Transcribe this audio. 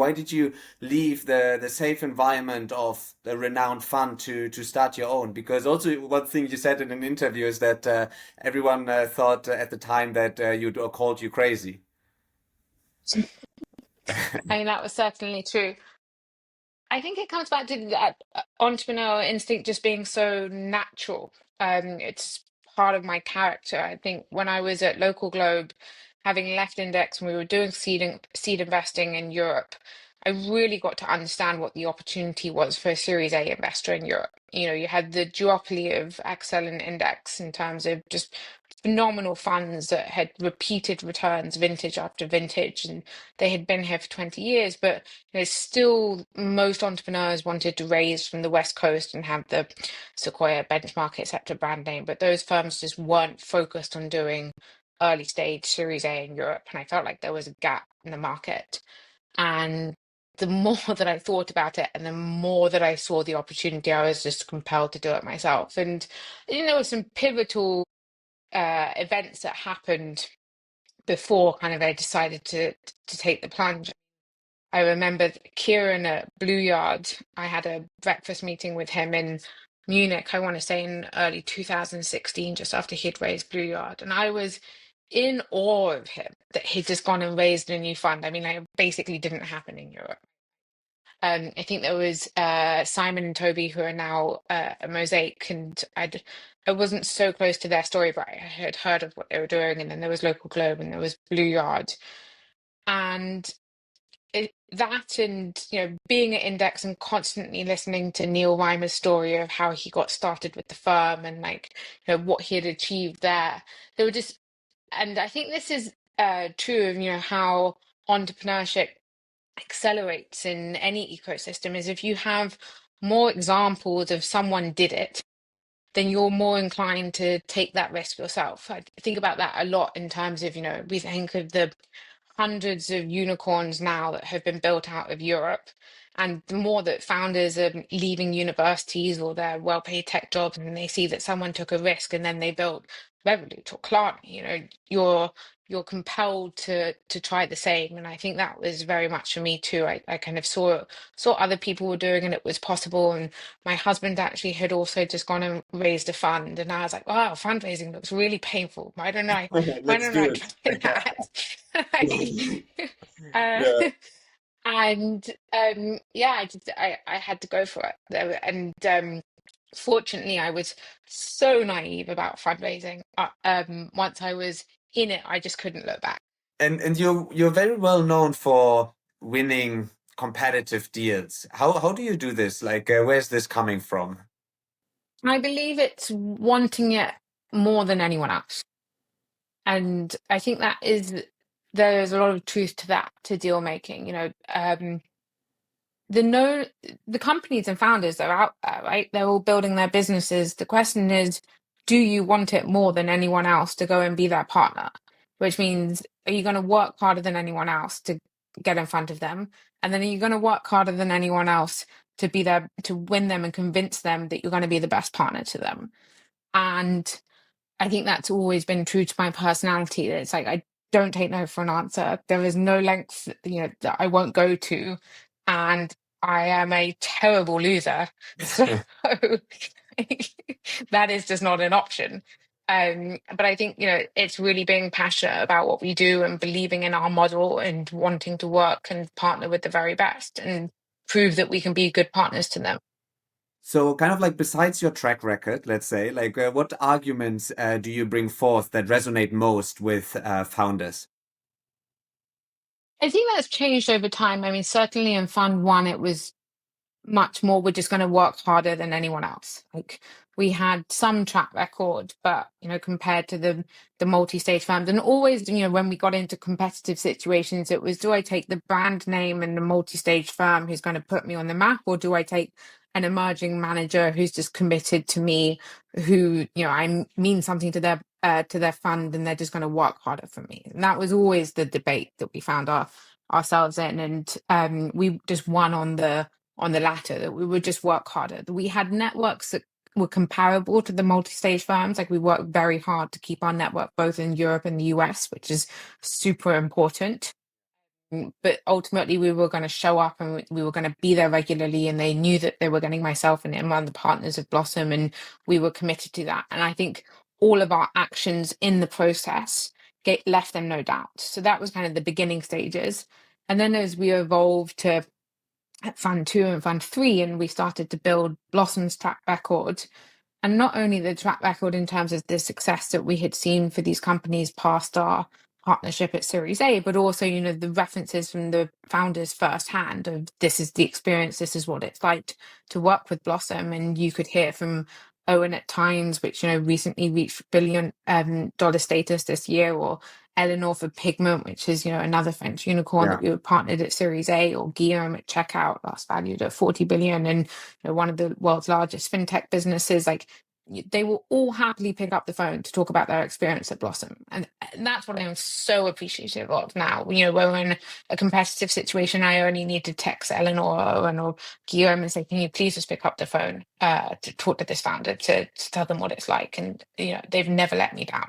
Why did you leave the safe environment of the renowned fund to start your own? Because also one thing you said in an interview is that everyone thought at the time that you'd called you crazy. I mean, that was certainly true. I think it comes back to that entrepreneurial instinct just being so natural. It's part of my character. I think when I was at Local Globe, having left Index and we were doing seed investing in Europe, I really got to understand what the opportunity was for a Series A investor in Europe. You know, you had the duopoly of Excel and Index in terms of just phenomenal funds that had repeated returns vintage after vintage, and they had been here for 20 years, but still most entrepreneurs wanted to raise from the West Coast and have the Sequoia benchmark, etc. brand name, but those firms just weren't focused on doing early stage Series A in Europe. And I felt like there was a gap in the market. And the more that I thought about it and the more that I saw the opportunity, I was just compelled to do it myself. And there were some pivotal events that happened before kind of I decided to take the plunge. I remember Kieran at Blue Yard. I had a breakfast meeting with him in Munich, I want to say in early 2016, just after he'd raised Blue Yard. And I was in awe of him that he'd just gone and raised a new fund. I mean, it basically didn't happen in Europe. I think there was Simon and Toby who are now a Mosaic, and I wasn't so close to their story, but I had heard of what they were doing. And then there was Local Globe, and there was Blue Yard, and that, and being at Index and constantly listening to Neil Reimer's story of how he got started with the firm and like what he had achieved there. They were just, and I think this is true of how entrepreneurship accelerates in any ecosystem, is if you have more examples of someone did it, then you're more inclined to take that risk yourself. I think about that a lot in terms of, we think of the hundreds of unicorns now that have been built out of Europe. And the more that founders are leaving universities or their well-paid tech jobs and they see that someone took a risk and then they built Revolut or Klarna, you're compelled to try the same. And I think that was very much for me too. I kind of saw other people were doing and it was possible. And my husband actually had also just gone and raised a fund. And I was like, wow, fundraising looks really painful. Why Let's don't I do try that? it. uh, Yeah. and yeah, I had to go for it. And fortunately, I was so naive about fundraising. Once I was in it, I just couldn't look back. And you're very well known for winning competitive deals. How do you do this? Like, where's this coming from? I believe it's wanting it more than anyone else. And I think there's a lot of truth to that, to deal making. The no the companies and founders that are out there, right? They're all building their businesses. The question is, do you want it more than anyone else to go and be their partner? Which means, are you going to work harder than anyone else to get in front of them? And then are you going to work harder than anyone else to be there to win them and convince them that you're going to be the best partner to them? And I think that's always been true to my personality. It's like I don't take no for an answer. There is no length, that I won't go to, and I am a terrible loser. So that is just not an option. But I think it's really being passionate about what we do and believing in our model and wanting to work and partner with the very best and prove that we can be good partners to them. So, kind of like besides your track record, let's say, like what arguments do you bring forth that resonate most with founders? I think that's changed over time. I mean, certainly in Fund One, it was much more we're just going to work harder than anyone else. Like we had some track record, but compared to the multi-stage firms, and always when we got into competitive situations, it was, do I take the brand name and the multi-stage firm who's going to put me on the map, or do I take an emerging manager who's just committed to me, who I mean something to their fund, and they're just going to work harder for me? And that was always the debate that we found ourselves in, and we just won on the latter, that we would just work harder. We had networks that were comparable to the multi-stage firms. Like we worked very hard to keep our network both in Europe and the US, which is super important. But ultimately we were going to show up and we were going to be there regularly, and they knew that they were getting myself and Emma, the partners of Blossom, and we were committed to that. And I think all of our actions in the process left them no doubt. So that was kind of the beginning stages. And then as we evolved to Fund 2 and Fund 3, and we started to build Blossom's track record, and not only the track record in terms of the success that we had seen for these companies past our partnership at Series A, but also, the references from the founders firsthand of this is the experience, this is what it's like to work with Blossom. And you could hear from Owen at Times, which, recently reached $1 billion status this year, or Eleanor for Pigment, which is, another French unicorn that we were partnered at Series A, or Guillaume at Checkout, last valued at 40 billion, and one of the world's largest fintech businesses. Like, they will all happily pick up the phone to talk about their experience at Blossom. And that's what I'm so appreciative of now. When we're in a competitive situation, I only need to text Eleanor or Guillaume and say, can you please just pick up the phone to talk to this founder, to tell them what it's like. And, they've never let me down.